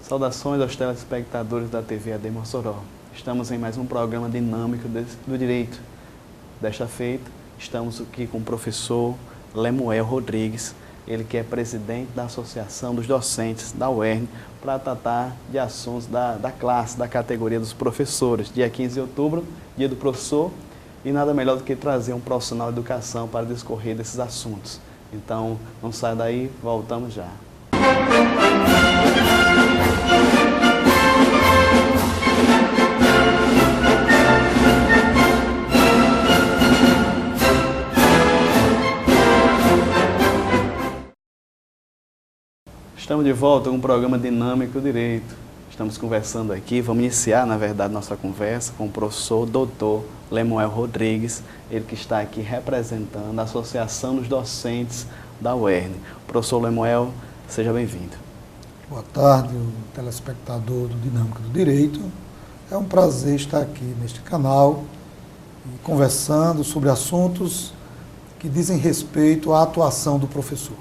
Saudações aos telespectadores da TV AD Mossoró. Estamos em mais um programa dinâmico do direito. Desta feita, estamos aqui com o professor Lemuel Rodrigues, ele que é presidente da Associação dos Docentes da UERN, para tratar de assuntos da classe, da categoria dos professores. Dia 15 de outubro, dia do professor, e nada melhor do que trazer um profissional de educação para discorrer desses assuntos. Então, não saia daí, voltamos já. Estamos de volta com o programa Dinâmico Direito. Estamos conversando aqui, vamos iniciar, na verdade, nossa conversa com o professor doutor Lemuel Rodrigues, ele que está aqui representando a Associação dos Docentes da UERN. Professor Lemuel, seja bem-vindo. Boa tarde, o telespectador do Dinâmico do Direito. É um prazer estar aqui neste canal, conversando sobre assuntos que dizem respeito à atuação do professor.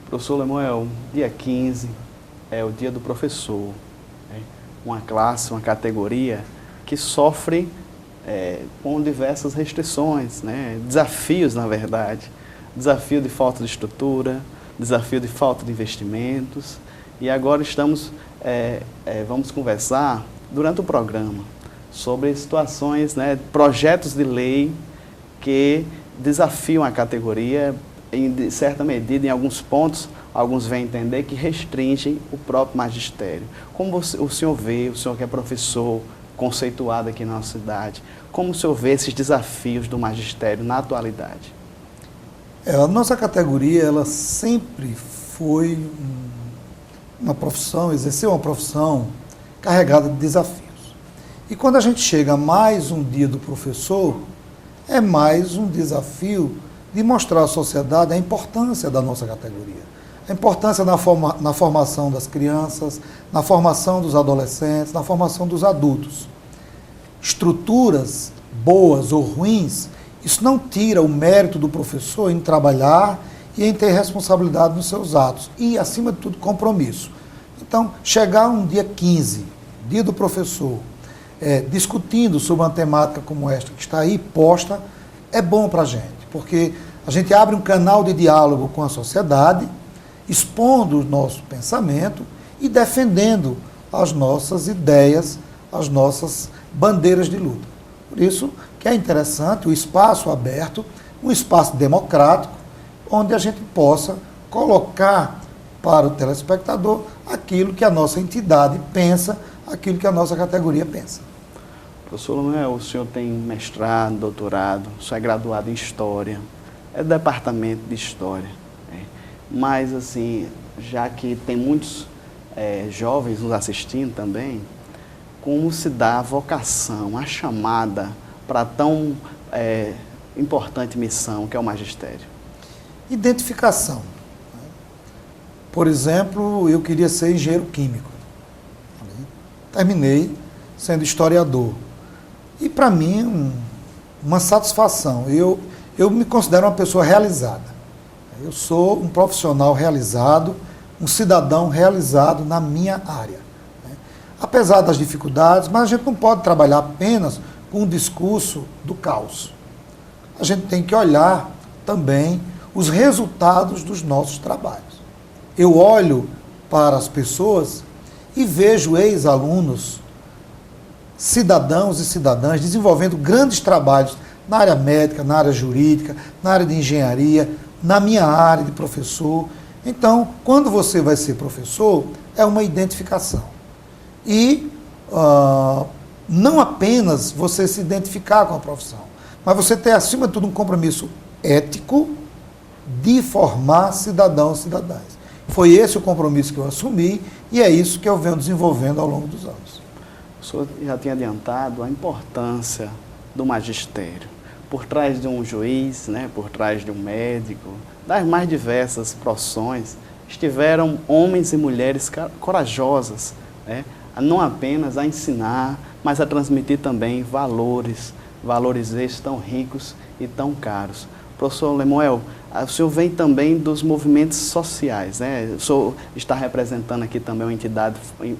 Professor Lemuel, dia 15 é o dia do professor, né? Uma classe, uma categoria que sofre com diversas restrições, né? Desafios, na verdade. Desafio de falta de estrutura, desafio de falta de investimentos. E agora vamos conversar durante o programa sobre situações, né, projetos de lei que desafiam a categoria em certa medida, em alguns pontos, alguns vêm entender que restringem o próprio magistério. Como o senhor vê, o senhor que é professor conceituado aqui na nossa cidade, como o senhor vê esses desafios do magistério na atualidade? A nossa categoria, ela sempre foi uma profissão, exerceu uma profissão carregada de desafios. E quando a gente chega a mais um dia do professor, é mais um desafio de mostrar à sociedade a importância da nossa categoria. A importância na formação das crianças, na formação dos adolescentes, na formação dos adultos. Estruturas boas ou ruins, isso não tira o mérito do professor em trabalhar e em ter responsabilidade nos seus atos. E, acima de tudo, compromisso. Então, chegar um dia 15, dia do professor, discutindo sobre uma temática como esta que está aí posta, é bom para a gente. Porque a gente abre um canal de diálogo com a sociedade, expondo o nosso pensamento e defendendo as nossas ideias, as nossas bandeiras de luta. Por isso que é interessante o espaço aberto, um espaço democrático, onde a gente possa colocar para o telespectador aquilo que a nossa entidade pensa, aquilo que a nossa categoria pensa. Professor Lemuel, o senhor tem mestrado, doutorado, o senhor é graduado em História, é do departamento de História, né? Mas, assim, já que tem muitos jovens nos assistindo também, como se dá a vocação, a chamada para tão importante missão que é o magistério? Identificação. Por exemplo, eu queria ser engenheiro químico. Terminei sendo historiador. E, para mim, uma satisfação. Eu me considero uma pessoa realizada. Eu sou um profissional realizado, um cidadão realizado na minha área. Apesar das dificuldades, mas a gente não pode trabalhar apenas com o discurso do caos. A gente tem que olhar também os resultados dos nossos trabalhos. Eu olho para as pessoas e vejo ex-alunos, cidadãos e cidadãs desenvolvendo grandes trabalhos na área médica, na área jurídica, na área de engenharia, na minha área de professor. Então, quando você vai ser professor, é uma identificação. E não apenas você se identificar com a profissão, mas você ter, acima de tudo, um compromisso ético de formar cidadãos e cidadãs. Foi esse o compromisso que eu assumi e é isso que eu venho desenvolvendo ao longo dos anos. O senhor já tinha adiantado a importância do magistério. Por trás de um juiz, né, por trás de um médico, das mais diversas profissões, estiveram homens e mulheres corajosas, né, não apenas a ensinar, mas a transmitir também valores esses tão ricos e tão caros. Professor Lemuel, o senhor vem também dos movimentos sociais, né? O senhor está representando aqui também uma entidade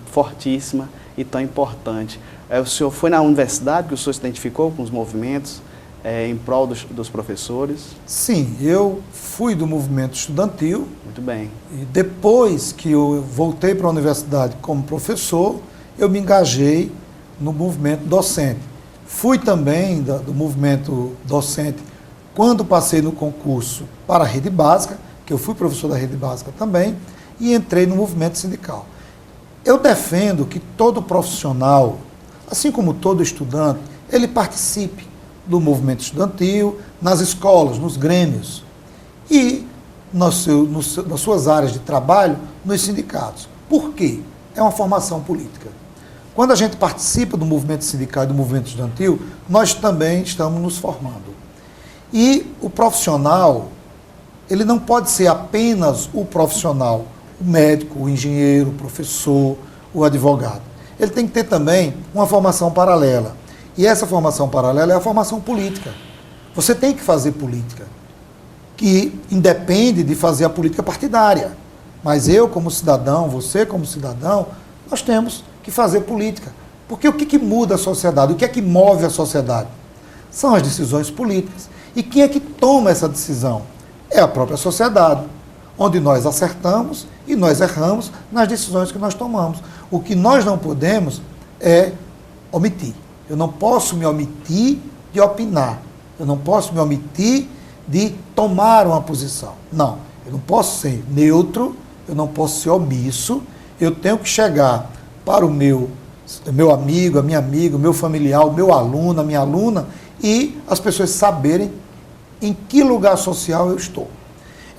fortíssima e tão importante. O senhor foi na universidade que o senhor se identificou com os movimentos em prol dos professores? Sim, eu fui do movimento estudantil. Muito bem. E depois que eu voltei para a universidade como professor, eu me engajei no movimento docente. Fui também do movimento docente quando passei no concurso para a rede básica, que eu fui professor da rede básica também, e entrei no movimento sindical. Eu defendo que todo profissional, assim como todo estudante, ele participe do movimento estudantil, nas escolas, nos grêmios e nas suas áreas de trabalho, nos sindicatos. Por quê? É uma formação política. Quando a gente participa do movimento sindical e do movimento estudantil, nós também estamos nos formando. E o profissional, ele não pode ser apenas o profissional, o médico, o engenheiro, o professor, o advogado. Ele tem que ter também uma formação paralela. E essa formação paralela é a formação política. Você tem que fazer política, que independe de fazer a política partidária. Mas eu, como cidadão, você, como cidadão, nós temos que fazer política. Porque o que muda a sociedade? O que é que move a sociedade? São as decisões políticas. E quem é que toma essa decisão? É a própria sociedade, onde nós acertamos e nós erramos nas decisões que nós tomamos. O que nós não podemos é omitir. Eu não posso me omitir de opinar. Eu não posso me omitir de tomar uma posição. Não, eu não posso ser neutro, eu não posso ser omisso. Eu tenho que chegar para o meu amigo, a minha amiga, o meu familiar, o meu aluno, a minha aluna, e as pessoas saberem em que lugar social eu estou.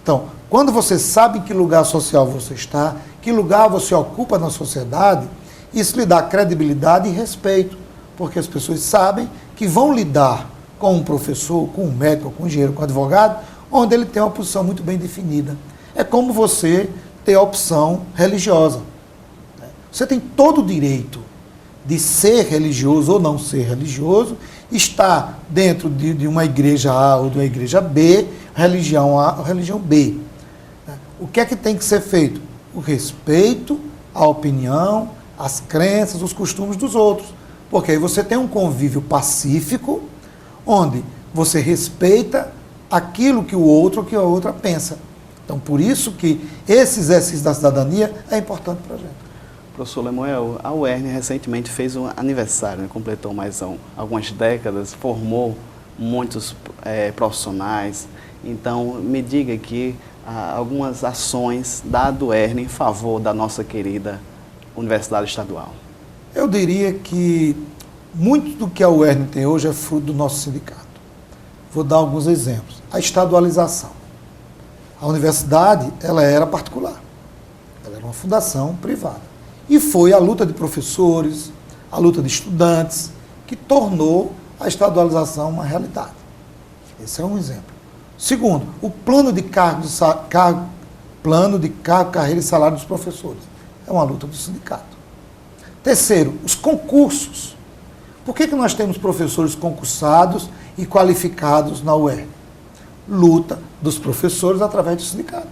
Então, quando você sabe em que lugar social você está, que lugar você ocupa na sociedade, isso lhe dá credibilidade e respeito, porque as pessoas sabem que vão lidar com um professor, com um médico, com um engenheiro, com um advogado, onde ele tem uma posição muito bem definida. É como você ter a opção religiosa. Você tem todo o direito de ser religioso ou não ser religioso, estar dentro de uma igreja A ou de uma igreja B, religião A ou religião B. O que é que tem que ser feito? O respeito à opinião, às crenças, os costumes dos outros. Porque aí você tem um convívio pacífico, onde você respeita aquilo que o outro ou que a outra pensa. Então, por isso que esse exercício da cidadania é importante para a gente. Professor Lemuel, a UERN recentemente fez um aniversário, né? Completou mais algumas décadas, formou muitos profissionais. Então, me diga aqui algumas ações da UERN em favor da nossa querida Universidade Estadual. Eu diria que muito do que a UERN tem hoje é fruto do nosso sindicato. Vou dar alguns exemplos. A estadualização. A universidade, ela era particular. Ela era uma fundação privada. E foi a luta de professores, a luta de estudantes, que tornou a estadualização uma realidade. Esse é um exemplo. Segundo, o plano de cargo, carreira e salário dos professores. É uma luta do sindicato. Terceiro, os concursos. Por que nós temos professores concursados e qualificados na UERN? Luta dos professores através do sindicato.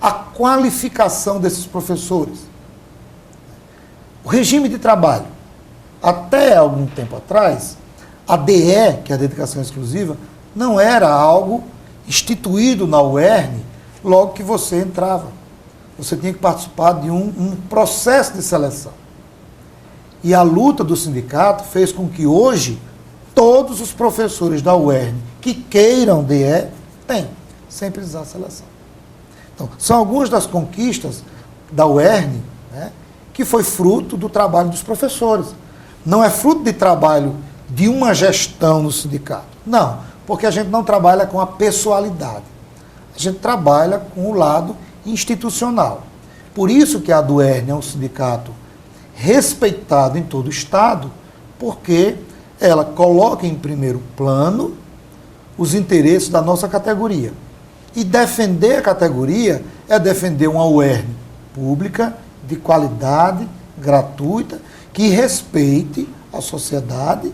A qualificação desses professores. O regime de trabalho. Até algum tempo atrás, a DE, que é a dedicação exclusiva, não era algo instituído na UERN logo que você entrava. Você tinha que participar de um processo de seleção. E a luta do sindicato fez com que hoje todos os professores da UERN que queiram DE tenham, sem precisar de seleção. Então, são algumas das conquistas da UERN, né, que foi fruto do trabalho dos professores. Não é fruto de trabalho de uma gestão no sindicato. Não, porque a gente não trabalha com a pessoalidade. A gente trabalha com o lado institucional. Por isso que a UERN é um sindicato respeitado em todo o Estado, porque ela coloca em primeiro plano os interesses da nossa categoria. E defender a categoria é defender uma UERN pública, de qualidade, gratuita, que respeite a sociedade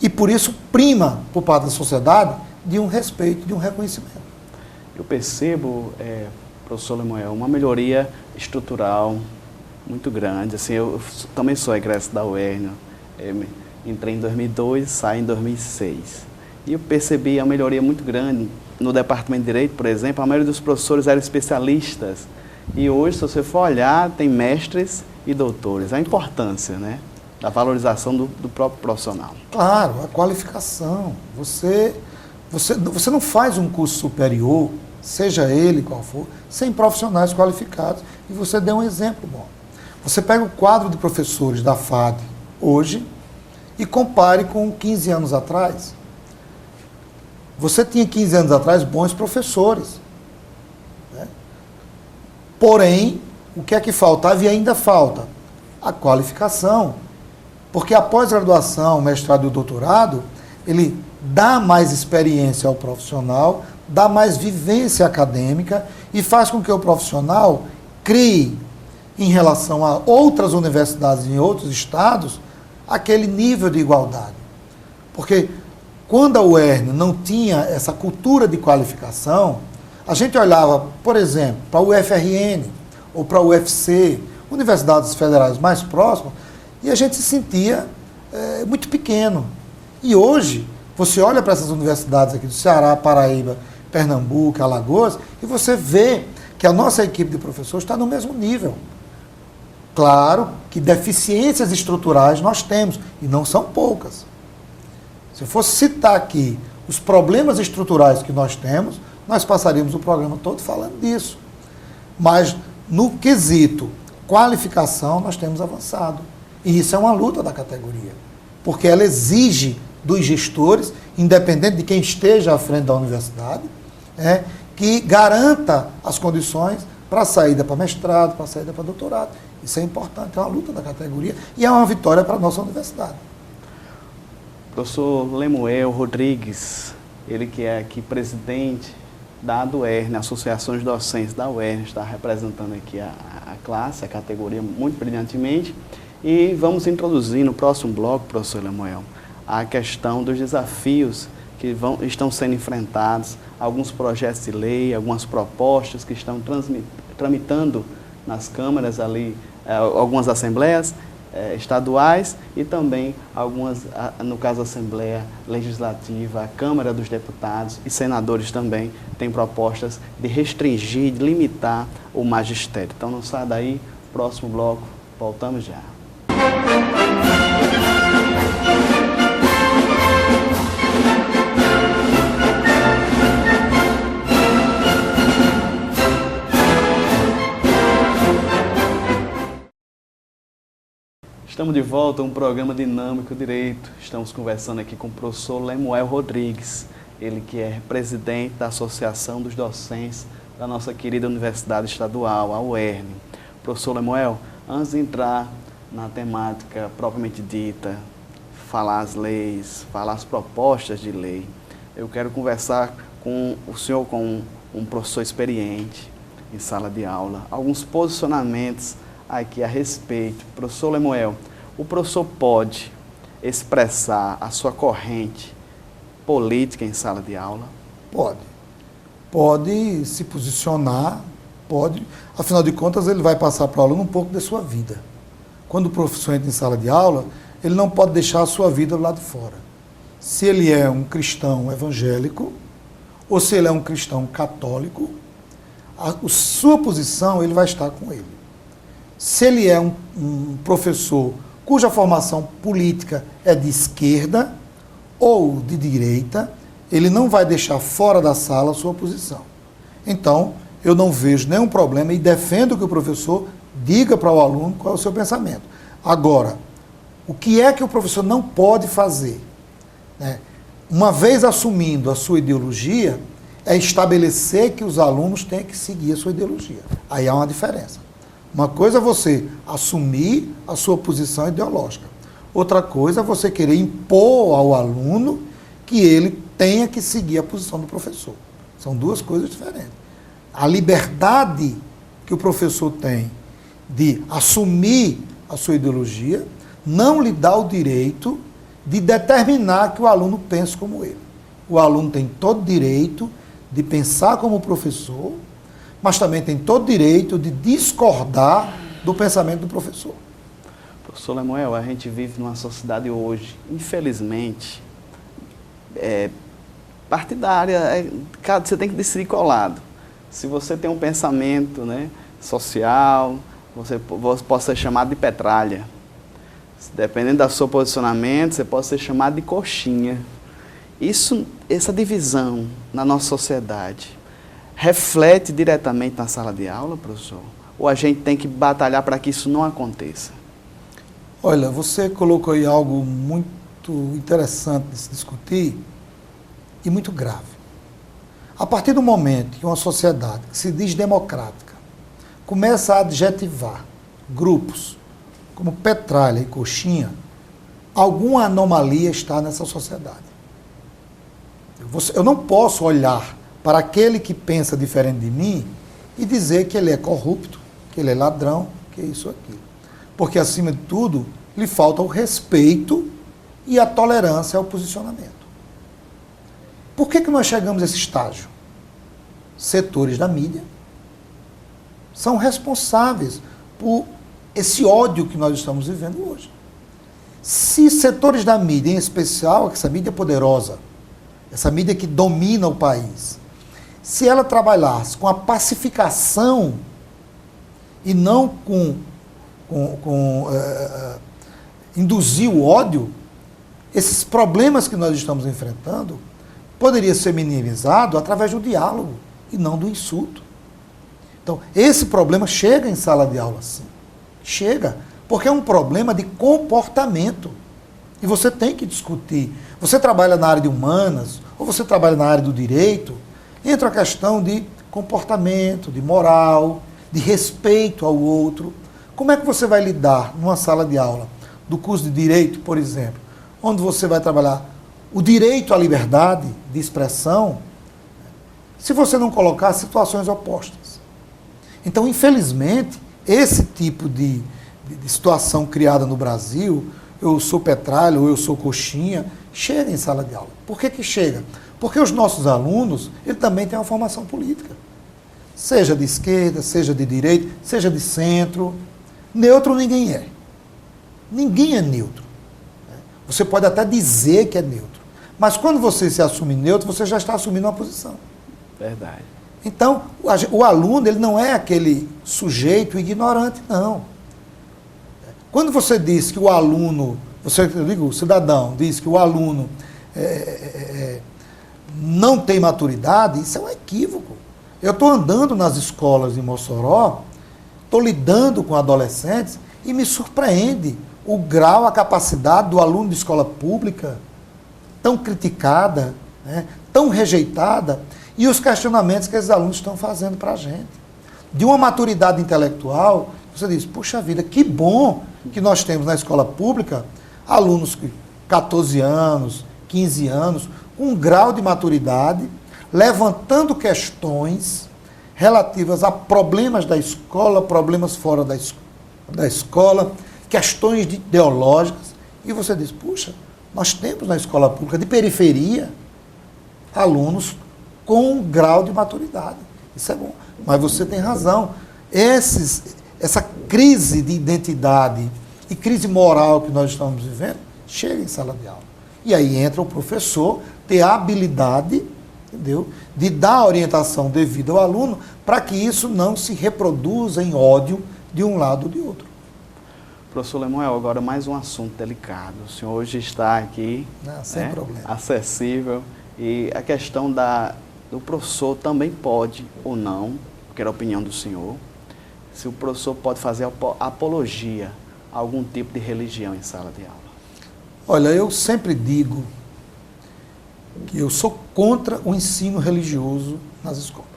e, por isso, prima, por parte da sociedade, de um respeito, de um reconhecimento. Eu percebo, professor Lemuel, uma melhoria estrutural muito grande. Assim, eu também sou egresso da UERN, entrei em 2002, saí em 2006. E eu percebi a melhoria muito grande no Departamento de Direito, por exemplo. A maioria dos professores eram especialistas. E hoje, se você for olhar, tem mestres e doutores. A importância, né, da valorização do próprio profissional. Claro, a qualificação. Você não faz um curso superior, seja ele qual for, sem profissionais qualificados. E você deu um exemplo bom. Você pega o quadro de professores da FAD hoje e compare com 15 anos atrás. Você tinha 15 anos atrás bons professores. Né? Porém, o que é que faltava e ainda falta? A qualificação. Porque a pós-graduação, o mestrado e o doutorado, ele dá mais experiência ao profissional, dá mais vivência acadêmica e faz com que o profissional crie, em relação a outras universidades em outros estados, aquele nível de igualdade. Porque quando a UERN não tinha essa cultura de qualificação, a gente olhava, por exemplo, para o UFRN ou para o UFC, universidades federais mais próximas, e a gente se sentia muito pequeno. E hoje, você olha para essas universidades aqui do Ceará, Paraíba, Pernambuco, Alagoas, e você vê que a nossa equipe de professores está no mesmo nível. Claro que deficiências estruturais nós temos, e não são poucas. Se eu fosse citar aqui os problemas estruturais que nós temos, nós passaríamos o programa todo falando disso. Mas, no quesito qualificação, nós temos avançado. E isso é uma luta da categoria, porque ela exige dos gestores, independente de quem esteja à frente da universidade, que garanta as condições para a saída para mestrado, para a saída para doutorado. Isso é importante, é uma luta da categoria e é uma vitória para a nossa universidade. Professor Lemuel Rodrigues, ele que é aqui presidente da UERN, Associações Docentes da UERN, está representando aqui a classe, a categoria muito brilhantemente. E vamos introduzir no próximo bloco, professor Lemuel, a questão dos desafios que estão sendo enfrentados, alguns projetos de lei, algumas propostas que estão tramitando nas câmaras ali, algumas assembleias estaduais e também algumas, no caso, a Assembleia Legislativa, a Câmara dos Deputados e senadores também têm propostas de restringir, de limitar o magistério. Então não sai daí, próximo bloco, voltamos já. Estamos de volta a um programa Dinâmico Direito. Estamos conversando aqui com o professor Lemuel Rodrigues, ele que é presidente da Associação dos Docentes da nossa querida Universidade Estadual, a UERN. Professor Lemuel, antes de entrar na temática propriamente dita, falar as leis, falar as propostas de lei, eu quero conversar com o senhor, com um professor experiente em sala de aula, alguns posicionamentos aqui a respeito. Professor Lemuel, o professor pode expressar a sua corrente política em sala de aula? Pode. Pode se posicionar, pode. Afinal de contas, ele vai passar para o aluno um pouco da sua vida. Quando o professor entra em sala de aula, ele não pode deixar a sua vida do lado de fora. Se ele é um cristão evangélico, ou se ele é um cristão católico, a sua posição, ele vai estar com ele. Se ele é um professor cuja formação política é de esquerda ou de direita, ele não vai deixar fora da sala a sua posição. Então, eu não vejo nenhum problema e defendo que o professor diga para o aluno qual é o seu pensamento. Agora, o que é que o professor não pode fazer? Uma vez assumindo a sua ideologia, é estabelecer que os alunos têm que seguir a sua ideologia. Aí há uma diferença. Uma coisa é você assumir a sua posição ideológica. Outra coisa é você querer impor ao aluno que ele tenha que seguir a posição do professor. São duas coisas diferentes. A liberdade que o professor tem de assumir a sua ideologia não lhe dá o direito de determinar que o aluno pense como ele. O aluno tem todo direito de pensar como professor, mas também tem todo direito de discordar do pensamento do professor. Professor Lemuel, a gente vive numa sociedade hoje, infelizmente, partidária, você tem que decidir qual lado. Se você tem um pensamento, né, social, você pode ser chamado de petralha. Dependendo do seu posicionamento, você pode ser chamado de coxinha. Essa divisão na nossa sociedade reflete diretamente na sala de aula, professor? Ou a gente tem que batalhar para que isso não aconteça? Olha, você colocou aí algo muito interessante de se discutir e muito grave. A partir do momento que uma sociedade que se diz democrática começa a adjetivar grupos como petralha e coxinha, alguma anomalia está nessa sociedade. Eu não posso olhar para aquele que pensa diferente de mim e dizer que ele é corrupto, que ele é ladrão, que é isso aqui. Porque, acima de tudo, lhe falta o respeito e a tolerância ao posicionamento. Por que nós chegamos a esse estágio? Setores da mídia são responsáveis por esse ódio que nós estamos vivendo hoje. Se setores da mídia, em especial essa mídia poderosa, essa mídia que domina o país, se ela trabalhasse com a pacificação e não induzir o ódio, esses problemas que nós estamos enfrentando poderia ser minimizado através do diálogo e não do insulto. Então, esse problema chega em sala de aula, sim. Chega, porque é um problema de comportamento. E você tem que discutir. Você trabalha na área de humanas, ou você trabalha na área do direito, entra a questão de comportamento, de moral, de respeito ao outro. Como é que você vai lidar numa sala de aula do curso de Direito, por exemplo, onde você vai trabalhar o direito à liberdade de expressão, se você não colocar situações opostas? Então, infelizmente, esse tipo de situação criada no Brasil, eu sou petralha ou eu sou coxinha, chega em sala de aula. Por que chega? Porque os nossos alunos, ele também têm uma formação política. Seja de esquerda, seja de direita, seja de centro. Neutro ninguém é. Ninguém é neutro. Você pode até dizer que é neutro. Mas quando você se assume neutro, você já está assumindo uma posição. Verdade. Então, o aluno, ele não é aquele sujeito ignorante, não. Quando você diz que o aluno, o cidadão diz que o aluno não tem maturidade, isso é um equívoco. Eu estou andando nas escolas em Mossoró, estou lidando com adolescentes e me surpreende o grau, a capacidade do aluno de escola pública, tão criticada, né, tão rejeitada, e os questionamentos que esses alunos estão fazendo para a gente. De uma maturidade intelectual, você diz, puxa vida, que bom que nós temos na escola pública alunos de 14 anos, 15 anos, com um grau de maturidade, levantando questões relativas a problemas da escola, problemas fora da escola, questões ideológicas, e você diz, puxa, nós temos na escola pública de periferia alunos com um grau de maturidade. Isso é bom. Mas você tem razão. Essa crise de identidade e crise moral que nós estamos vivendo, chega em sala de aula. E aí entra o professor ter a habilidade, entendeu, de dar a orientação devida ao aluno para que isso não se reproduza em ódio de um lado ou de outro. Professor Lemuel, agora mais um assunto delicado. O senhor hoje está aqui, sem problema, acessível, e a questão do professor também pode ou não, quero a opinião do senhor, se o professor pode fazer apologia a algum tipo de religião em sala de aula. Olha, eu sempre digo que eu sou contra o ensino religioso nas escolas.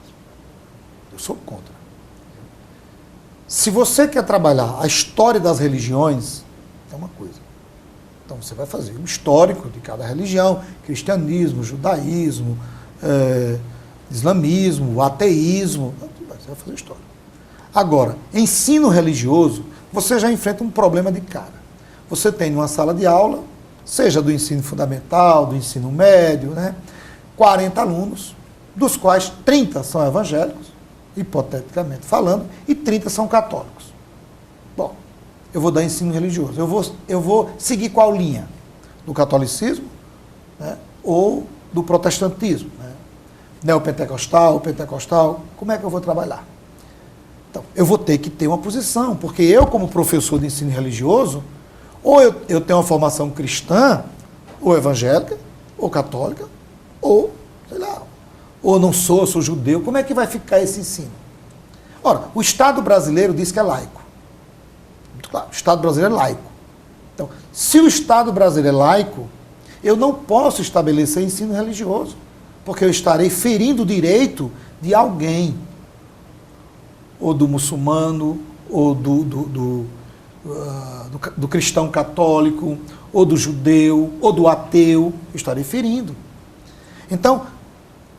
Eu sou contra. Se você quer trabalhar a história das religiões, é uma coisa. Então você vai fazer um histórico de cada religião, cristianismo, judaísmo, islamismo, ateísmo, você vai fazer história. Agora, ensino religioso, você já enfrenta um problema de cara. Você tem numa sala de aula, seja do ensino fundamental, do ensino médio, né, 40 alunos, dos quais 30 são evangélicos, hipoteticamente falando, e 30 são católicos. Bom, eu vou dar ensino religioso. Eu vou seguir qual linha? Do catolicismo, né, ou do protestantismo? Né? Neopentecostal, pentecostal, como é que eu vou trabalhar? Então, eu vou ter que ter uma posição, porque eu, como professor de ensino religioso, ou eu tenho uma formação cristã, ou evangélica, ou católica, ou, sei lá, ou não sou judeu, como é que vai ficar esse ensino? Ora, o Estado brasileiro diz que é laico. Muito claro, o Estado brasileiro é laico. Então, se o Estado brasileiro é laico, eu não posso estabelecer ensino religioso, porque eu estarei ferindo o direito de alguém, ou do muçulmano, ou do cristão católico, ou do judeu, ou do ateu, eu estarei ferindo. Então,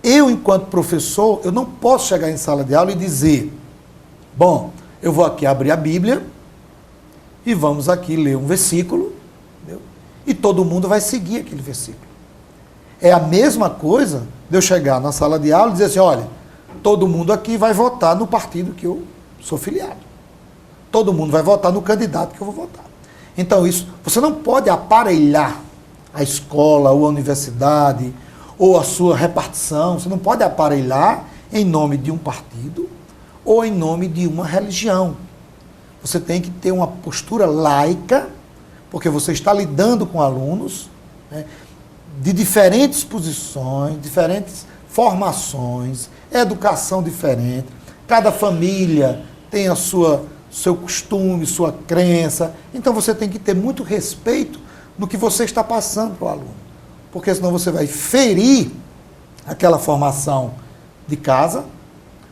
eu, enquanto professor, eu não posso chegar em sala de aula e dizer, bom, eu vou aqui abrir a Bíblia e vamos aqui ler um versículo, entendeu? E todo mundo vai seguir aquele versículo. É a mesma coisa de eu chegar na sala de aula e dizer assim, olha, todo mundo aqui vai votar no partido que eu sou filiado. Todo mundo vai votar no candidato que eu vou votar. Então isso, você não pode aparelhar a escola ou a universidade ou a sua repartição, você não pode aparelhar em nome de um partido ou em nome de uma religião. Você tem que ter uma postura laica, porque você está lidando com alunos, né, de diferentes posições, diferentes formações, educação diferente. Cada família tem a seu costume, sua crença. Então você tem que ter muito respeito no que você está passando para o aluno. Porque senão você vai ferir aquela formação de casa,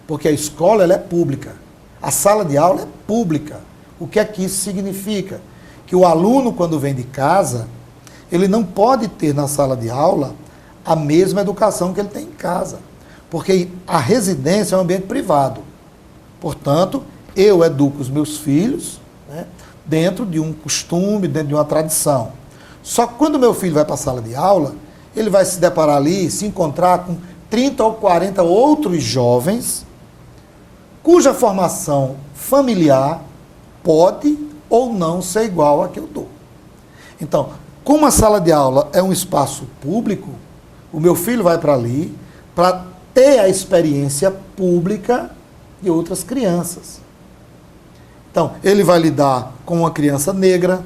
porque a escola ela é pública. A sala de aula é pública. O que é que isso significa? Que o aluno, quando vem de casa, ele não pode ter na sala de aula a mesma educação que ele tem em casa. Porque a residência é um ambiente privado. Portanto, eu educo os meus filhos, né, dentro de um costume, dentro de uma tradição. Só que quando meu filho vai para a sala de aula, ele vai se deparar ali, se encontrar com 30 ou 40 outros jovens, cuja formação familiar pode ou não ser igual à que eu dou. Então, como a sala de aula é um espaço público, o meu filho vai para ali para ter a experiência pública de outras crianças. Então, ele vai lidar com uma criança negra,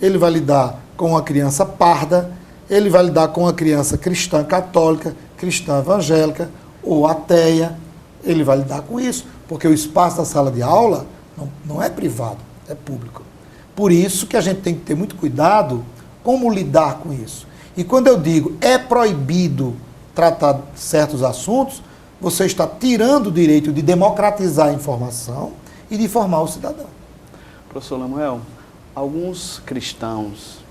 ele vai lidar com uma criança parda, ele vai lidar com uma criança cristã católica, cristã evangélica ou ateia, ele vai lidar com isso, porque o espaço da sala de aula não é privado, é público. Por isso que a gente tem que ter muito cuidado como lidar com isso. E quando eu digo é proibido tratar certos assuntos, você está tirando o direito de democratizar a informação e de formar o cidadão. Professor Lemuel, alguns cristãos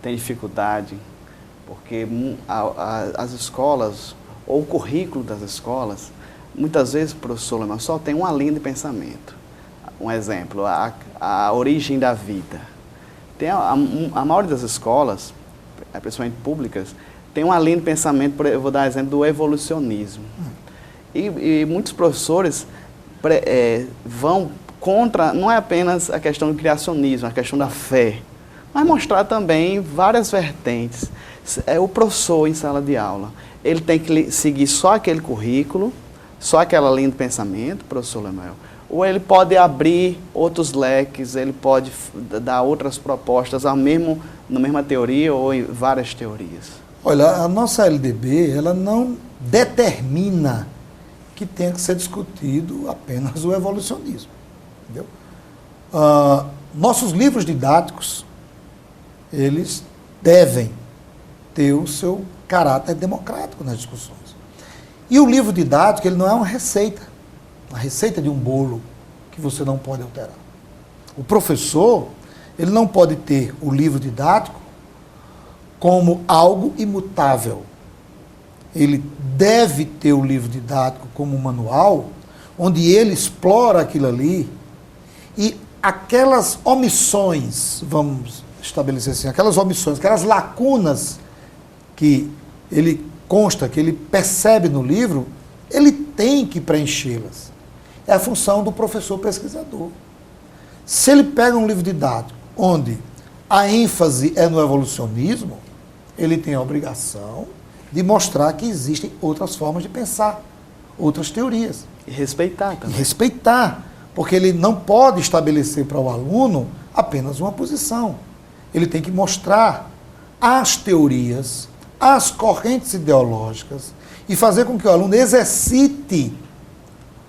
têm dificuldade porque as escolas, ou o currículo das escolas, muitas vezes, professor Lemuel, só tem uma linha de pensamento. Um exemplo, a origem da vida. Tem a maioria das escolas, principalmente públicas, tem uma linha de pensamento, eu vou dar exemplo do evolucionismo. E muitos professores vão contra, não é apenas a questão do criacionismo, a questão da fé, mas mostrar também várias vertentes. O professor em sala de aula, ele tem que seguir só aquele currículo, só aquela linha de pensamento, professor Lemuel, ou ele pode abrir outros leques, ele pode dar outras propostas na mesma teoria ou em várias teorias? Olha, a nossa LDB, ela não determina que tenha que ser discutido apenas o evolucionismo. Entendeu? Nossos livros didáticos, eles devem ter o seu caráter democrático nas discussões. E o livro didático, ele não é uma receita de um bolo que você não pode alterar. O professor, ele não pode ter o livro didático como algo imutável. Ele deve ter o livro didático como um manual, onde ele explora aquilo ali e aquelas omissões, vamos estabelecer assim, aquelas omissões, aquelas lacunas que ele consta, que ele percebe no livro, ele tem que preenchê-las. É a função do professor pesquisador. Se ele pega um livro didático onde a ênfase é no evolucionismo, ele tem a obrigação de mostrar que existem outras formas de pensar, outras teorias. E respeitar também. E respeitar, porque ele não pode estabelecer para o aluno apenas uma posição. Ele tem que mostrar as teorias, as correntes ideológicas e fazer com que o aluno exercite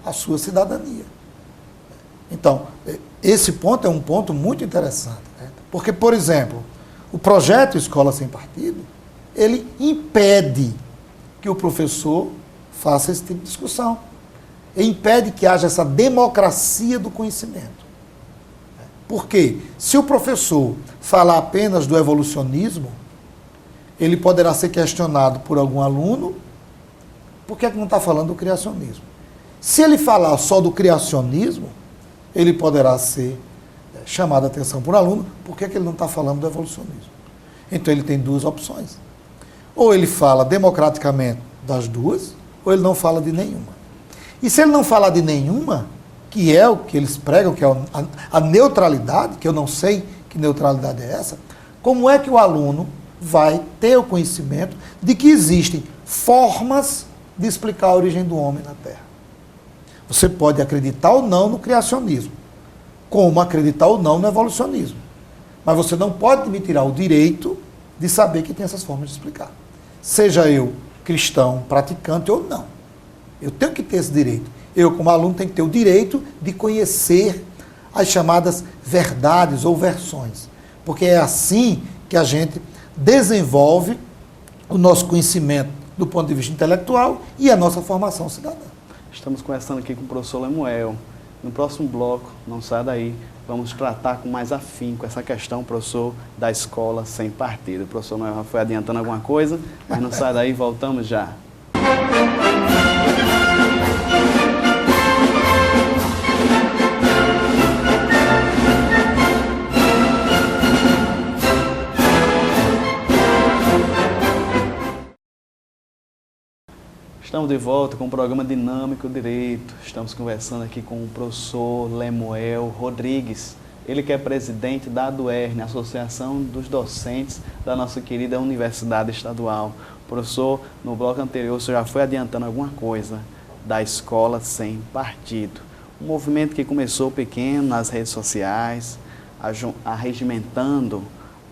a sua cidadania. Então, esse ponto é um ponto muito interessante, né? Porque, por exemplo, o projeto Escola Sem Partido, ele impede que o professor faça esse tipo de discussão. Ele impede que haja essa democracia do conhecimento. Por quê? Se o professor falar apenas do evolucionismo, ele poderá ser questionado por algum aluno, por que não está falando do criacionismo? Se ele falar só do criacionismo, ele poderá ser chamado a atenção por um aluno, por que ele não está falando do evolucionismo? Então ele tem duas opções. Ou ele fala democraticamente das duas, ou ele não fala de nenhuma. E se ele não falar de nenhuma, que é o que eles pregam, que é a neutralidade, que eu não sei que neutralidade é essa, como é que o aluno vai ter o conhecimento de que existem formas de explicar a origem do homem na Terra? Você pode acreditar ou não no criacionismo, como acreditar ou não no evolucionismo. Mas você não pode me tirar o direito de saber que tem essas formas de explicar. Seja eu cristão, praticante ou não. Eu tenho que ter esse direito. Eu, como aluno, tenho que ter o direito de conhecer as chamadas verdades ou versões. Porque é assim que a gente desenvolve o nosso conhecimento do ponto de vista intelectual e a nossa formação cidadã. Estamos conversando aqui com o professor Lemuel. No próximo bloco, não saia daí, vamos tratar com mais afinco essa questão, professor, da escola sem partido. O professor Lemuel foi adiantando alguma coisa, mas não saia daí, voltamos já. Estamos de volta com o programa Dinâmico Direito. Estamos conversando aqui com o professor Lemuel Rodrigues. Ele que é presidente da ADUERN, Associação dos Docentes da nossa querida Universidade Estadual. Professor, no bloco anterior, o senhor já foi adiantando alguma coisa da Escola Sem Partido. Um movimento que começou pequeno nas redes sociais, arregimentando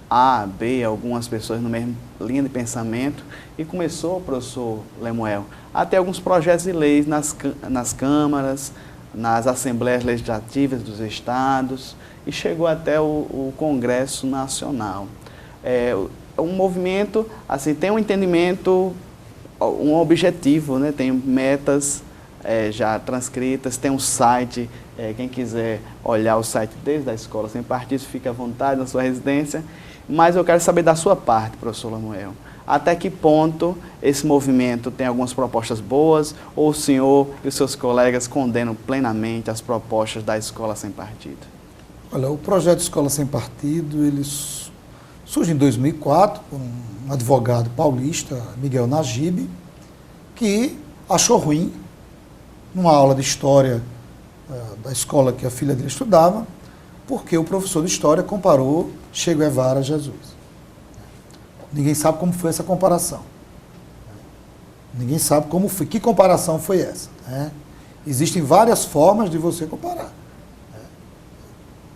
A, B, algumas pessoas no mesmo linha de pensamento, e começou, professor Lemuel, a ter alguns projetos de leis nas câmaras, nas assembleias legislativas dos estados, e chegou até o Congresso Nacional. Um movimento, assim, tem um entendimento, um objetivo, né? Tem metas já transcritas, tem um site, quem quiser olhar o site desde a Escola Sem Partido, fica à vontade na sua residência. Mas eu quero saber da sua parte, professor Lemuel. Até que ponto esse movimento tem algumas propostas boas, ou o senhor e os seus colegas condenam plenamente as propostas da Escola Sem Partido? Olha, o projeto Escola Sem Partido, ele surge em 2004, por um advogado paulista, Miguel Najib, que achou ruim, numa aula de história da escola que a filha dele estudava, porque o professor de história comparou Che Guevara a Jesus. Ninguém sabe como foi essa comparação. Ninguém sabe como foi, que comparação foi essa, né? Existem várias formas de você comparar.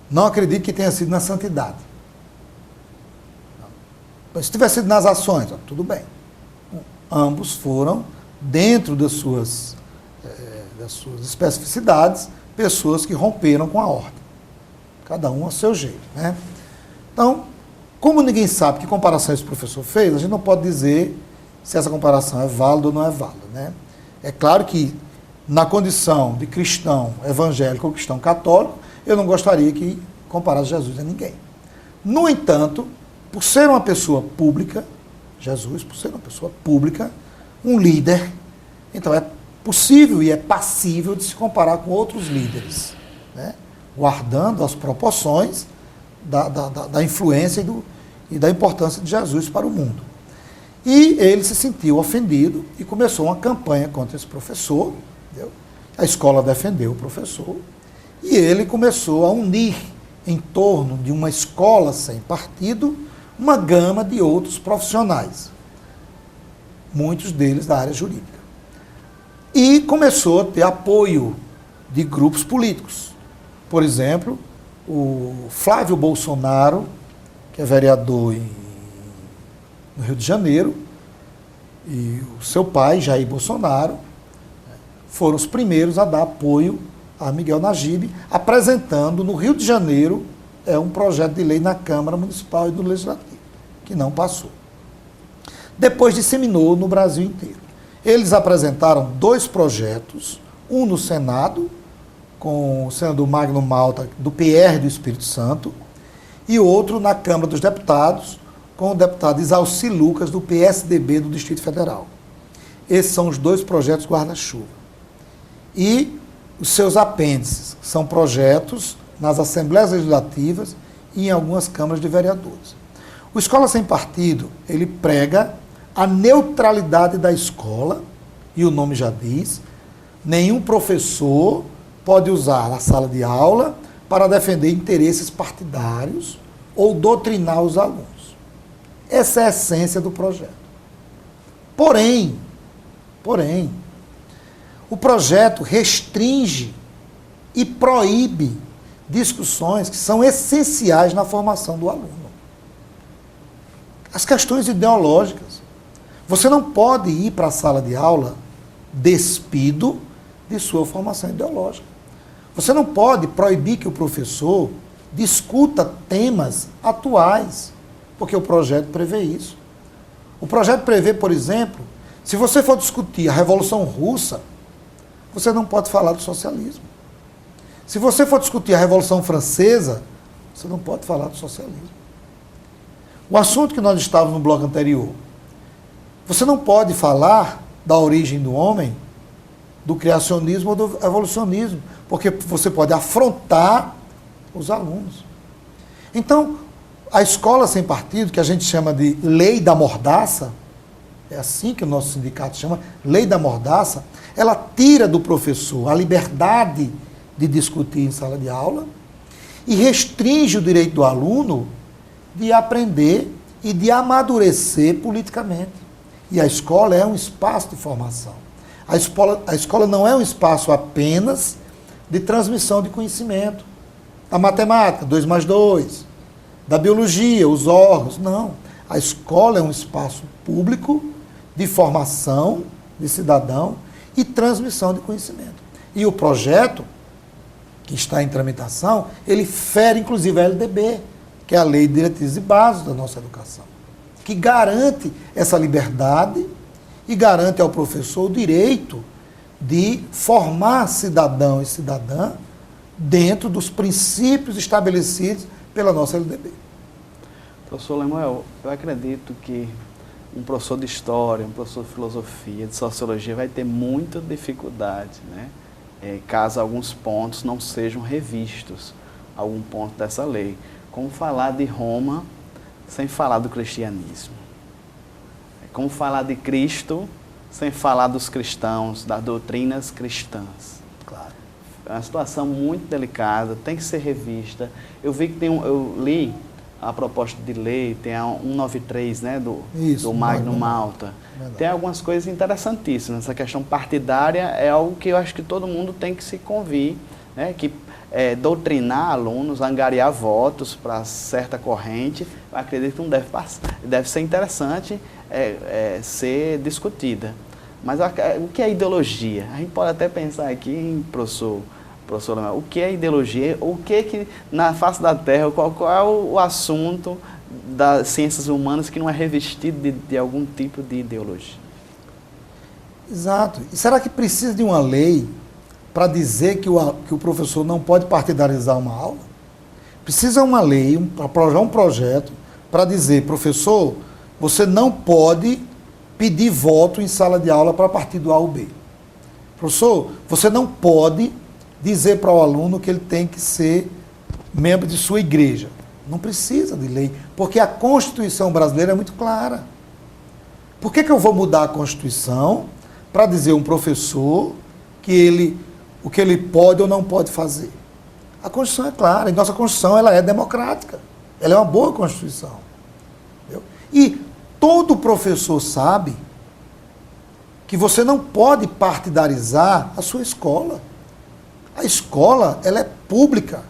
Não acredito que tenha sido na santidade. Mas se tivesse sido nas ações, tudo bem. Ambos foram, dentro das suas especificidades, pessoas que romperam com a ordem. Cada um ao seu jeito, né? Então, como ninguém sabe que comparação esse professor fez, a gente não pode dizer se essa comparação é válida ou não é válida, né? É claro que, na condição de cristão evangélico ou cristão católico, eu não gostaria que comparasse Jesus a ninguém. No entanto, por ser uma pessoa pública, Jesus, por ser uma pessoa pública, um líder, então é possível e é passível de se comparar com outros líderes, né? Guardando as proporções da influência e da importância de Jesus para o mundo. E ele se sentiu ofendido e começou uma campanha contra esse professor. Entendeu? A escola defendeu o professor e ele começou a unir em torno de uma escola sem partido uma gama de outros profissionais, muitos deles da área jurídica. E começou a ter apoio de grupos políticos. Por exemplo, o Flávio Bolsonaro, que é vereador no Rio de Janeiro, e o seu pai, Jair Bolsonaro, foram os primeiros a dar apoio a Miguel Najib, apresentando no Rio de Janeiro um projeto de lei na Câmara Municipal e no Legislativo, que não passou. Depois disseminou no Brasil inteiro. Eles apresentaram 2 projetos, um no Senado, com o senador Magno Malta, do PR do Espírito Santo, e outro na Câmara dos Deputados, com o deputado Isalci Lucas, do PSDB do Distrito Federal. Esses são os 2 projetos guarda-chuva. E os seus apêndices são projetos nas Assembleias Legislativas e em algumas câmaras de vereadores. O Escola Sem Partido, ele prega a neutralidade da escola, e o nome já diz, nenhum professor pode usar a sala de aula para defender interesses partidários ou doutrinar os alunos. Essa é a essência do projeto. Porém, o projeto restringe e proíbe discussões que são essenciais na formação do aluno. As questões ideológicas. Você não pode ir para a sala de aula despido de sua formação ideológica. Você não pode proibir que o professor discuta temas atuais, porque o projeto prevê isso. O projeto prevê, por exemplo, se você for discutir a Revolução Russa, você não pode falar do socialismo. Se você for discutir a Revolução Francesa, você não pode falar do socialismo. O assunto que nós estávamos no bloco anterior, você não pode falar da origem do homem, do criacionismo ou do evolucionismo, porque você pode afrontar os alunos. Então, a escola sem partido, que a gente chama de lei da mordaça, é assim que o nosso sindicato chama, lei da mordaça, ela tira do professor a liberdade de discutir em sala de aula e restringe o direito do aluno de aprender e de amadurecer politicamente. E a escola é um espaço de formação. A escola não é um espaço apenas de transmissão de conhecimento. Da matemática, 2 mais 2. Da biologia, os órgãos. Não. A escola é um espaço público de formação de cidadão e transmissão de conhecimento. E o projeto, que está em tramitação, ele fere inclusive a LDB, que é a Lei de Diretrizes e Bases da nossa educação, que garante essa liberdade e garante ao professor o direito de formar cidadão e cidadã dentro dos princípios estabelecidos pela nossa LDB. Professor Lemuel, eu acredito que um professor de história, um professor de filosofia, de sociologia vai ter muita dificuldade, né? Caso alguns pontos não sejam revistos, algum ponto dessa lei. Como falar de Roma sem falar do cristianismo? Como falar de Cristo sem falar dos cristãos, das doutrinas cristãs? Claro. É uma situação muito delicada, tem que ser revista. Eu vi que eu li a proposta de lei, tem a 193, né, do Magno Malta. Verdade. Tem algumas coisas interessantíssimas. Essa questão partidária é algo que eu acho que todo mundo tem que se convir, né, que doutrinar alunos, angariar votos para certa corrente, eu acredito que não deve passar. Deve ser interessante ser discutida. Mas o que é ideologia? A gente pode até pensar aqui, professor Lemuel, o que é ideologia? O que na face da Terra, qual é o assunto das ciências humanas que não é revestido de algum tipo de ideologia? Exato. E será que precisa de uma lei para dizer que o professor não pode partidarizar uma aula? Precisa uma lei, um projeto para dizer, professor, você não pode pedir voto em sala de aula para partido A ou B. Professor, você não pode dizer para o aluno que ele tem que ser membro de sua igreja. Não precisa de lei, porque a Constituição brasileira é muito clara. Por que eu vou mudar a Constituição para dizer a um professor que o que ele pode ou não pode fazer? A Constituição é clara, e nossa Constituição ela é democrática. Ela é uma boa Constituição. Entendeu? E todo professor sabe que você não pode partidarizar a sua escola. A escola, ela é pública.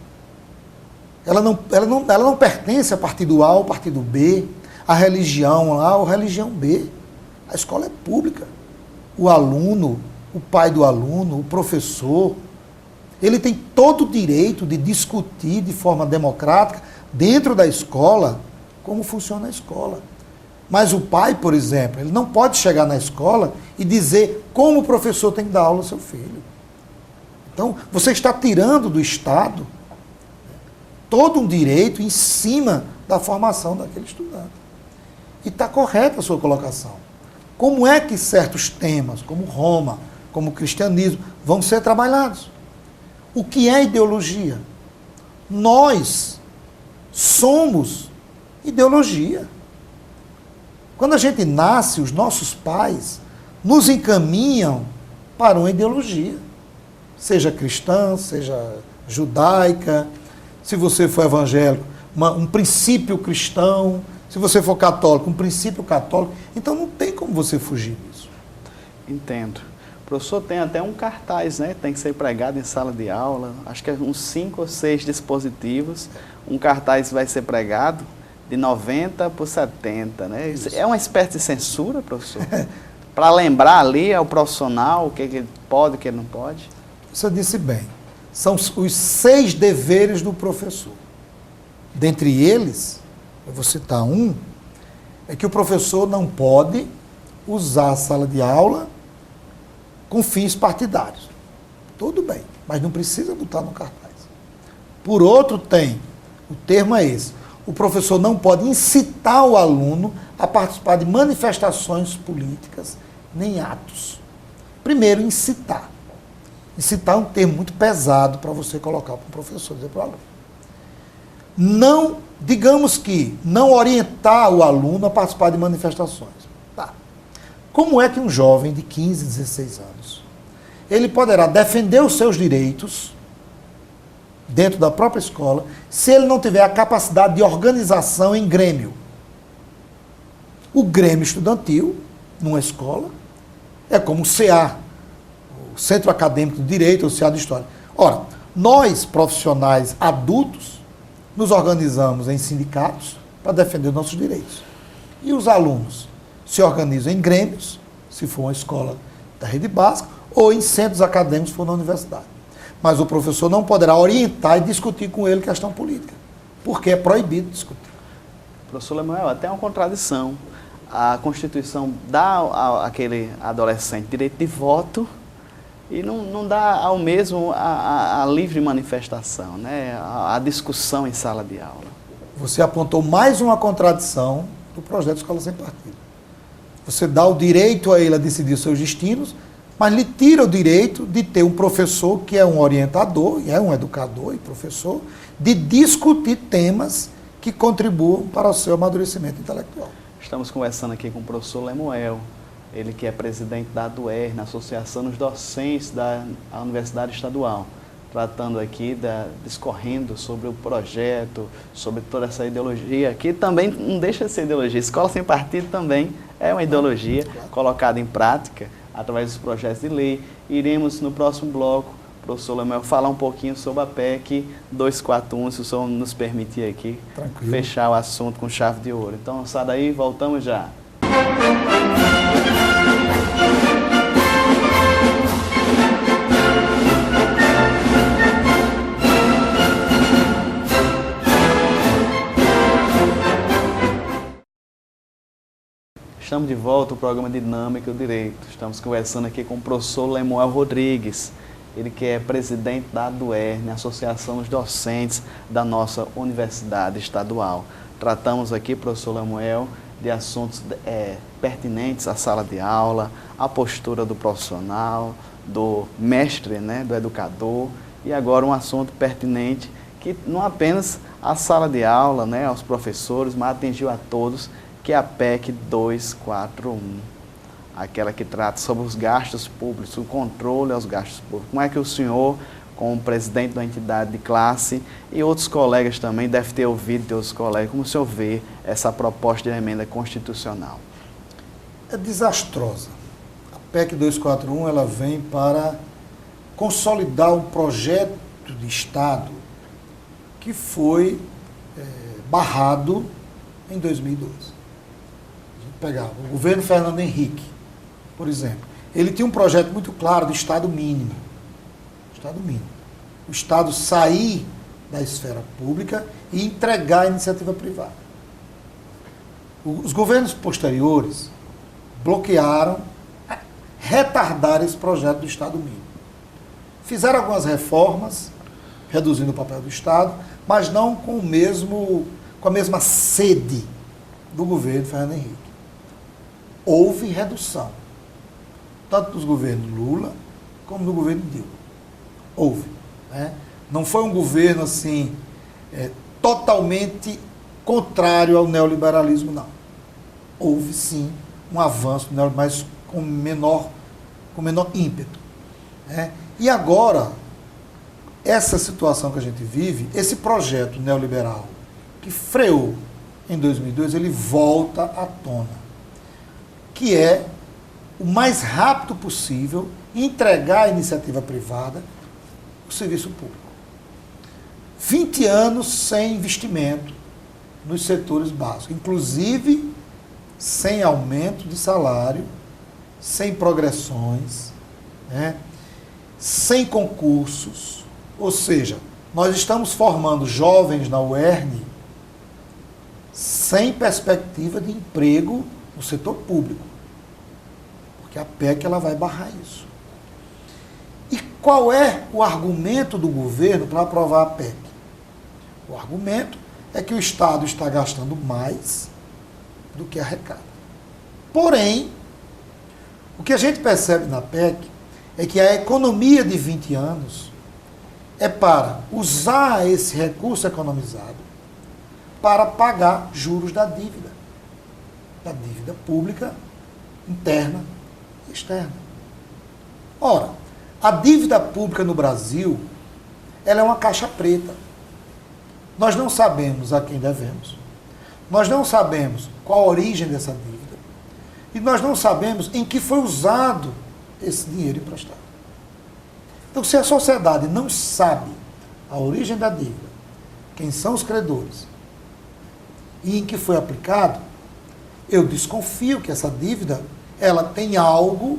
Ela não pertence a partido A ou partido B, a religião A ou religião B. A escola é pública. O aluno, o pai do aluno, o professor, ele tem todo o direito de discutir de forma democrática, dentro da escola, como funciona a escola. Mas o pai, por exemplo, ele não pode chegar na escola e dizer como o professor tem que dar aula ao seu filho. Então, você está tirando do Estado todo um direito em cima da formação daquele estudante. E está correta a sua colocação. Como é que certos temas, como Roma, como cristianismo, vão ser trabalhados? O que é ideologia? Nós somos ideologia. Quando a gente nasce, os nossos pais nos encaminham para uma ideologia. Seja cristã, seja judaica, se você for evangélico, um princípio cristão, se você for católico, um princípio católico. Então não tem como você fugir disso. Entendo. O professor tem até um cartaz, né? Tem que ser pregado em sala de aula. Acho que é uns 5 ou 6 dispositivos. Um cartaz vai ser pregado de 90 por 70, né? Isso. É uma espécie de censura, professor? Para lembrar ali ao profissional o que ele pode e o que ele não pode? Você disse bem. São os 6 deveres do professor. Dentre eles, eu vou citar um, é que o professor não pode usar a sala de aula com fins partidários. Tudo bem, mas não precisa botar no cartaz. Por outro, o termo é esse, o professor não pode incitar o aluno a participar de manifestações políticas, nem atos. Primeiro, incitar. Incitar é um termo muito pesado para você colocar para o professor, dizer para o aluno. Não, digamos que, não orientar o aluno a participar de manifestações. Tá. Como é que um jovem de 15, 16 anos, ele poderá defender os seus direitos dentro da própria escola, se ele não tiver a capacidade de organização em grêmio? O grêmio estudantil, numa escola, é como o CA, o Centro Acadêmico de Direito, ou CA de História. Ora, nós, profissionais adultos, nos organizamos em sindicatos para defender os nossos direitos. E os alunos se organizam em grêmios, se for uma escola da rede básica, ou em centros acadêmicos, se for na universidade. Mas o professor não poderá orientar e discutir com ele questão política, porque é proibido discutir. Professor Lemuel, até uma contradição. A Constituição dá àquele adolescente direito de voto e não dá ao mesmo a livre manifestação, né? A discussão em sala de aula. Você apontou mais uma contradição do projeto Escola Sem Partido. Você dá o direito a ele a decidir seus destinos, mas lhe tira o direito de ter um professor que é um orientador, e é um educador e professor, de discutir temas que contribuam para o seu amadurecimento intelectual. Estamos conversando aqui com o professor Lemuel, ele que é presidente da ADUERN, Associação dos Docentes da Universidade Estadual, tratando aqui, discorrendo sobre o projeto, sobre toda essa ideologia, que também não deixa de ser ideologia. Escola Sem Partido também é uma ideologia colocada em prática através dos projetos de lei. Iremos, no próximo bloco, professor Lemuel, falar um pouquinho sobre a PEC 241, se o senhor nos permitir aqui. Tranquilo. Fechar o assunto com chave de ouro. Então, sai daí, voltamos já. Estamos de volta ao programa Dinâmica do Direito. Estamos conversando aqui com o professor Lemuel Rodrigues, ele que é presidente da ADUERN, Associação dos Docentes da nossa Universidade Estadual. Tratamos aqui, professor Lemuel, de assuntos pertinentes à sala de aula, à postura do profissional, do mestre, né, do educador, e agora um assunto pertinente que não apenas à sala de aula, né, aos professores, mas atingiu a todos, que é a PEC 241, aquela que trata sobre os gastos públicos, o controle aos gastos públicos. Como é que o senhor, como presidente da entidade de classe, e outros colegas também, deve ter ouvido de outros colegas, como o senhor vê essa proposta de emenda constitucional? É desastrosa. A PEC 241 ela vem para consolidar um projeto de Estado que foi barrado em 2012. A gente pegava o governo Fernando Henrique, por exemplo. Ele tinha um projeto muito claro de Estado mínimo. Estado mínimo. O Estado sair da esfera pública e entregar a iniciativa privada. Os governos posteriores bloquearam, retardaram esse projeto do Estado mínimo. Fizeram algumas reformas, reduzindo o papel do Estado, mas não com a mesma sede do governo Fernando Henrique. Houve redução, tanto dos governos Lula como do governo Dilma. Houve. Né? Não foi um governo assim totalmente contrário ao neoliberalismo, não. Houve sim um avanço, mas com menor ímpeto. Né? E agora, essa situação que a gente vive, esse projeto neoliberal que freou em 2002, ele volta à tona, que é o mais rápido possível entregar à iniciativa privada o serviço público. 20 anos sem investimento nos setores básicos, inclusive sem aumento de salário, sem progressões, né? Sem concursos, ou seja, nós estamos formando jovens na UERN sem perspectiva de emprego no setor público, porque a PEC ela vai barrar isso. E qual é o argumento do governo para aprovar a PEC? O argumento é que o Estado está gastando mais do que arrecada. Porém, o que a gente percebe na PEC é que a economia de 20 anos é para usar esse recurso economizado para pagar juros da dívida pública, interna e externa. Ora, a dívida pública no Brasil, ela é uma caixa preta. Nós não sabemos a quem devemos, nós não sabemos qual a origem dessa dívida e nós não sabemos em que foi usado esse dinheiro emprestado. Então, se a sociedade não sabe a origem da dívida, quem são os credores e em que foi aplicado, eu desconfio que essa dívida ela tem algo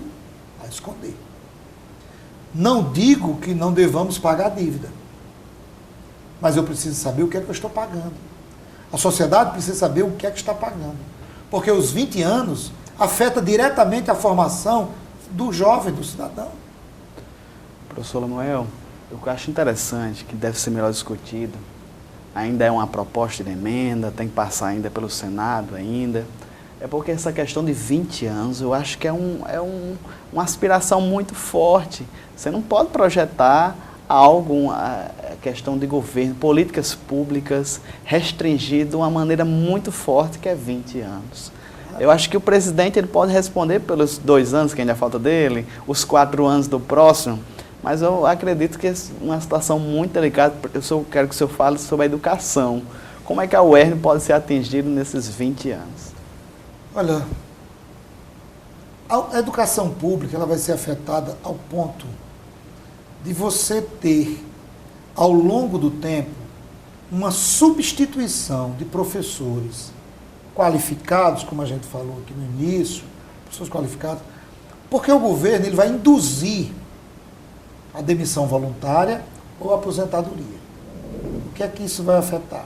a esconder. Não digo que não devamos pagar a dívida, mas eu preciso saber o que é que eu estou pagando. A sociedade precisa saber o que é que está pagando, porque os 20 anos afeta diretamente a formação do jovem, do cidadão. Professor Lemuel, eu acho interessante, que deve ser melhor discutido, ainda é uma proposta de emenda, tem que passar ainda pelo Senado ainda, é porque essa questão de 20 anos, eu acho que é uma aspiração muito forte. Você não pode projetar algo, a questão de governo, políticas públicas, restringir de uma maneira muito forte, que é 20 anos. Eu acho que o presidente ele pode responder pelos 2 anos que ainda falta dele, os 4 anos do próximo, mas eu acredito que é uma situação muito delicada. Eu quero que o senhor fale sobre a educação. Como é que a UERN pode ser atingida nesses 20 anos? Olha, a educação pública ela vai ser afetada ao ponto de você ter, ao longo do tempo, uma substituição de professores qualificados, como a gente falou aqui no início, pessoas qualificadas, porque o governo ele vai induzir a demissão voluntária ou a aposentadoria. O que é que isso vai afetar?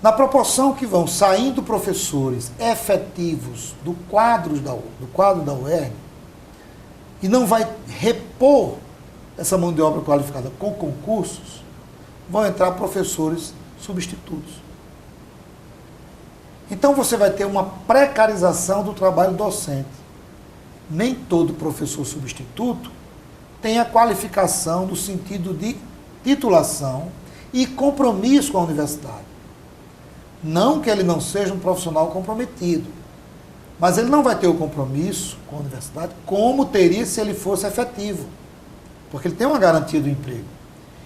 Na proporção que vão saindo professores efetivos do quadro da UERN, e não vai repor essa mão de obra qualificada com concursos, vão entrar professores substitutos. Então você vai ter uma precarização do trabalho docente. Nem todo professor substituto tem a qualificação no sentido de titulação e compromisso com a universidade. Não que ele não seja um profissional comprometido, mas ele não vai ter o compromisso com a universidade como teria se ele fosse efetivo, porque ele tem uma garantia do emprego.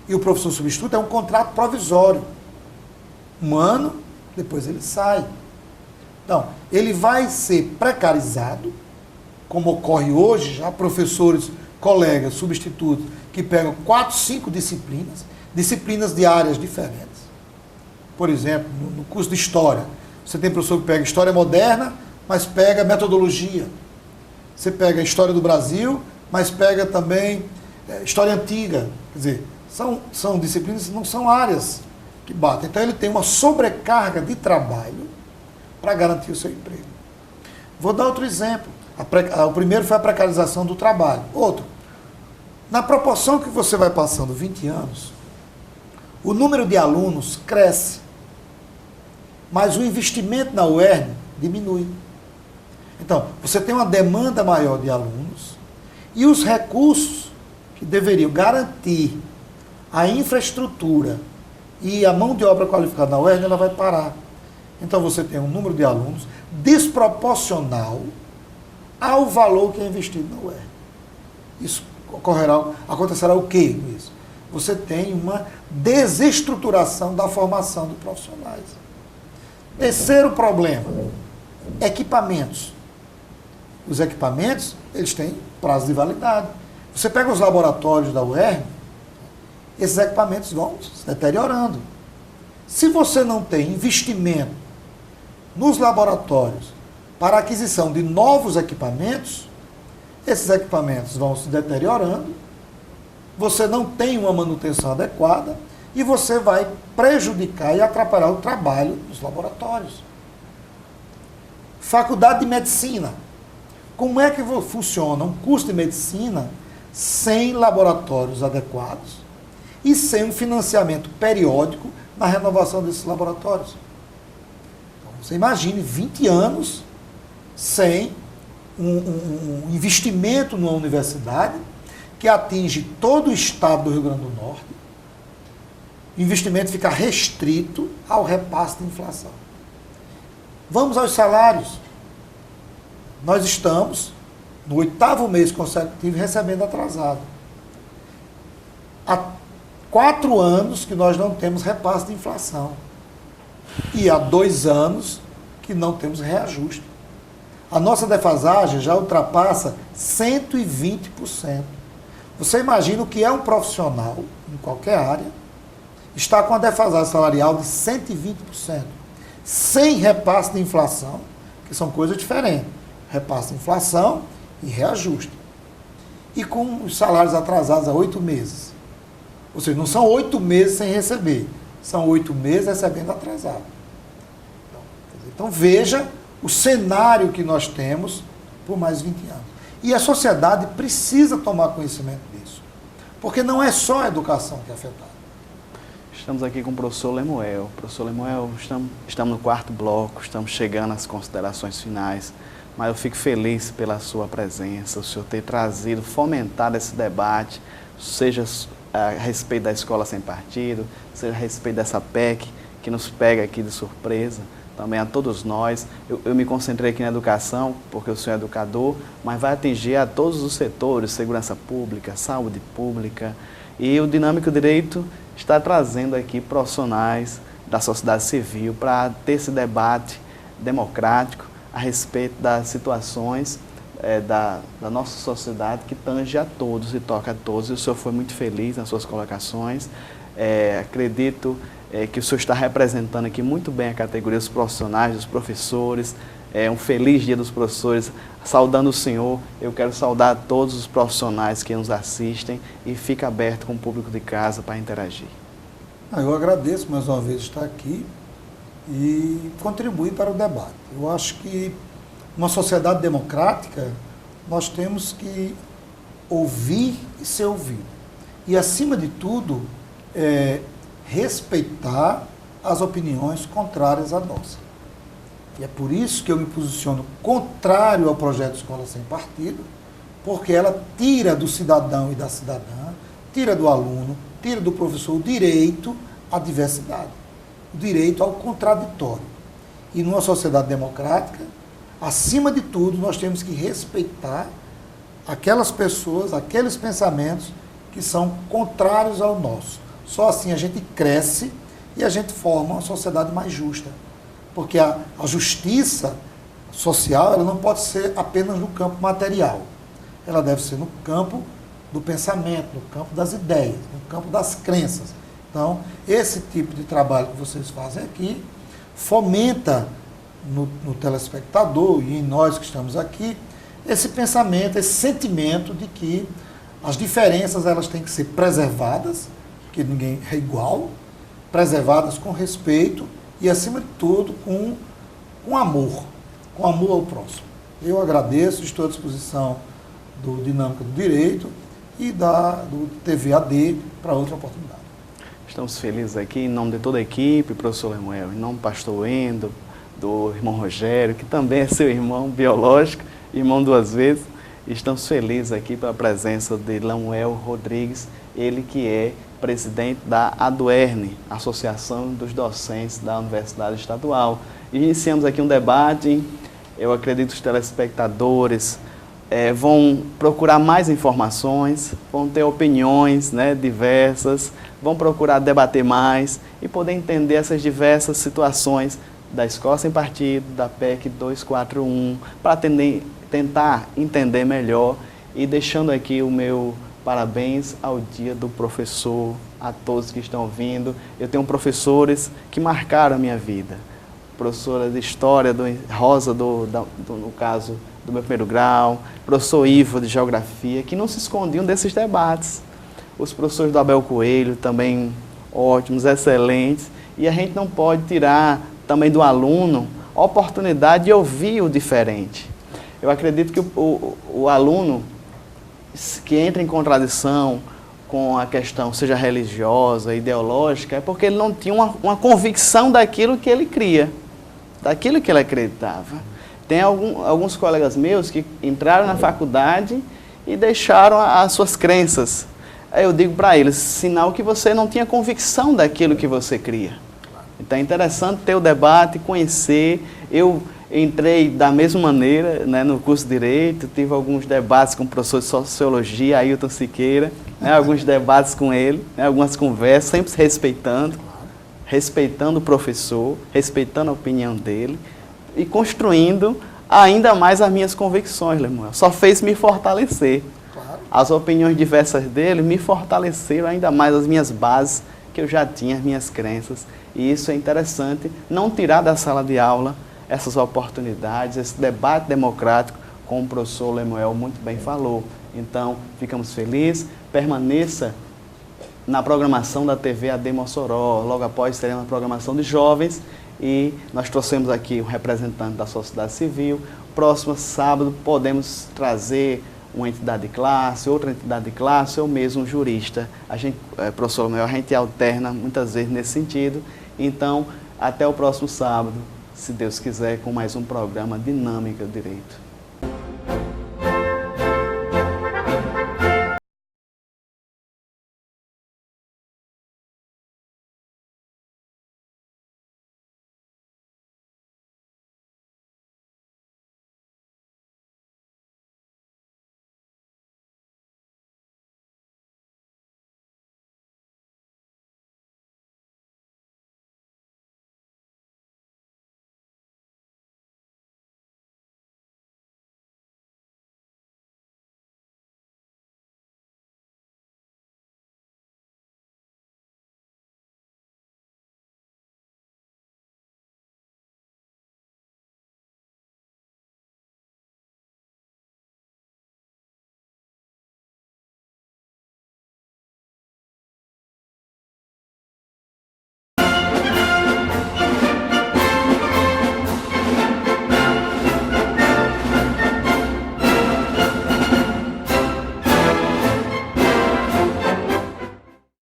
E o professor substituto é um contrato provisório. 1 ano, depois ele sai. Então, ele vai ser precarizado, como ocorre hoje, já professores, colegas, substitutos, que pegam 4, 5 disciplinas de áreas diferentes. Por exemplo, no curso de História, você tem professor que pega História Moderna, mas pega Metodologia. Você pega História do Brasil, mas pega também História Antiga. Quer dizer, são disciplinas, não são áreas que batem. Então, ele tem uma sobrecarga de trabalho para garantir o seu emprego. Vou dar outro exemplo. O primeiro foi a precarização do trabalho. Outro, na proporção que você vai passando 20 anos, o número de alunos cresce, mas o investimento na UERN diminui. Então, você tem uma demanda maior de alunos e os recursos que deveriam garantir a infraestrutura e a mão de obra qualificada na UERN, ela vai parar. Então, você tem um número de alunos desproporcional ao valor que é investido na UERN. Isso acontecerá o quê com isso? Você tem uma desestruturação da formação de profissionais. Terceiro problema, equipamentos. Os equipamentos, eles têm prazo de validade. Você pega os laboratórios da UERN, esses equipamentos vão se deteriorando. Se você não tem investimento nos laboratórios para a aquisição de novos equipamentos, esses equipamentos vão se deteriorando, você não tem uma manutenção adequada e você vai prejudicar e atrapalhar o trabalho dos laboratórios. Faculdade de Medicina. Como é que funciona um curso de medicina sem laboratórios adequados e sem um financiamento periódico na renovação desses laboratórios? Então, você imagine 20 anos sem um investimento numa universidade que atinge todo o estado do Rio Grande do Norte. O investimento fica restrito ao repasse de inflação. Vamos aos salários. Nós estamos no 8º mês consecutivo recebendo atrasado. Há 4 anos que nós não temos repasse de inflação. E há 2 anos que não temos reajuste. A nossa defasagem já ultrapassa 120%. Você imagina o que é um profissional, em qualquer área, está com a defasagem salarial de 120%, sem repasse de inflação, que são coisas diferentes. Repasse de inflação e reajuste. E com os salários atrasados há 8 meses. Ou seja, não são 8 meses sem receber, são 8 meses recebendo atrasado. Então veja o cenário que nós temos por mais 20 anos. E a sociedade precisa tomar conhecimento disso. Porque não é só a educação que é afetada. Estamos aqui com o professor Lemuel. Professor Lemuel, estamos no 4º bloco, estamos chegando às considerações finais, mas eu fico feliz pela sua presença, o senhor ter trazido, fomentado esse debate, seja a respeito da escola sem partido, seja a respeito dessa PEC que nos pega aqui de surpresa, também a todos nós. Eu me concentrei aqui na educação, porque eu sou educador, mas vai atingir a todos os setores, segurança pública, saúde pública, e o Dinâmico Direito está trazendo aqui profissionais da sociedade civil para ter esse debate democrático a respeito das situações da nossa sociedade que tange a todos e toca a todos. E o senhor foi muito feliz nas suas colocações. Acredito que o senhor está representando aqui muito bem a categoria dos profissionais, dos professores. Um feliz dia dos professores. Saudando o senhor, eu quero saudar todos os profissionais que nos assistem e fica aberto com o público de casa para interagir. Eu agradeço mais uma vez estar aqui e contribuir para o debate. Eu acho que numa sociedade democrática nós temos que ouvir e ser ouvido. E, acima de tudo, respeitar as opiniões contrárias à nossa. E é por isso que eu me posiciono contrário ao projeto Escola Sem Partido, porque ela tira do cidadão e da cidadã, tira do aluno, tira do professor o direito à diversidade. o direito ao contraditório. E numa sociedade democrática, acima de tudo, nós temos que respeitar aquelas pessoas, aqueles pensamentos que são contrários ao nosso. Só assim a gente cresce e a gente forma uma sociedade mais justa. Porque a justiça social, ela não pode ser apenas no campo material. Ela deve ser no campo do pensamento, no campo das ideias, no campo das crenças. Então, esse tipo de trabalho que vocês fazem aqui fomenta no telespectador e em nós que estamos aqui esse pensamento, esse sentimento de que as diferenças elas têm que ser preservadas, que ninguém é igual, preservadas com respeito e, acima de tudo, com amor ao próximo. Eu agradeço, estou à disposição do Dinâmica do Direito e do TV AD para outra oportunidade. Estamos felizes aqui, em nome de toda a equipe, professor Lemuel, em nome do pastor Endo, do irmão Rogério, que também é seu irmão biológico, irmão duas vezes. Estamos felizes aqui pela presença de Lemuel Rodrigues, ele que é presidente da ADUERN, Associação dos Docentes da Universidade Estadual. Iniciamos aqui um debate, eu acredito que os telespectadores vão procurar mais informações, vão ter opiniões, né, diversas, vão procurar debater mais e poder entender essas diversas situações da Escola Sem Partido, da PEC 241, para tentar entender melhor e deixando aqui o meu parabéns ao Dia do Professor, a todos que estão ouvindo. Eu tenho professores que marcaram a minha vida. Professora de História, Rosa, no caso do meu primeiro grau, professor Ivo de Geografia, que não se escondiam desses debates. Os professores do Abel Coelho, também ótimos, excelentes. E a gente não pode tirar também do aluno a oportunidade de ouvir o diferente. Eu acredito que o aluno que entra em contradição com a questão, seja religiosa, ideológica, é porque ele não tinha uma convicção daquilo que ele cria, daquilo que ele acreditava. Tem alguns colegas meus que entraram na faculdade e deixaram as suas crenças. Aí eu digo para eles, sinal que você não tinha convicção daquilo que você cria. Então é interessante ter o debate, conhecer. Eu entrei da mesma maneira, né, no curso de Direito, tive alguns debates com o professor de Sociologia, Ailton Siqueira, né, alguns debates com ele, né, algumas conversas, sempre respeitando o professor, respeitando a opinião dele e construindo ainda mais as minhas convicções, Lemuel. Só fez me fortalecer. As opiniões diversas dele me fortaleceram ainda mais as minhas bases, que eu já tinha, as minhas crenças. E isso é interessante, não tirar da sala de aula essas oportunidades, esse debate democrático, como o professor Lemuel muito bem falou. Então, ficamos felizes, permaneça na programação da TV AD Mossoró. Logo após teremos a programação de jovens e nós trouxemos aqui um representante da sociedade civil. Próximo sábado podemos trazer uma entidade de classe, outra entidade de classe ou mesmo um jurista. A gente, professor Lemuel, a gente alterna muitas vezes nesse sentido. Então, até o próximo sábado, se Deus quiser, com mais um programa Dinâmica do Direito.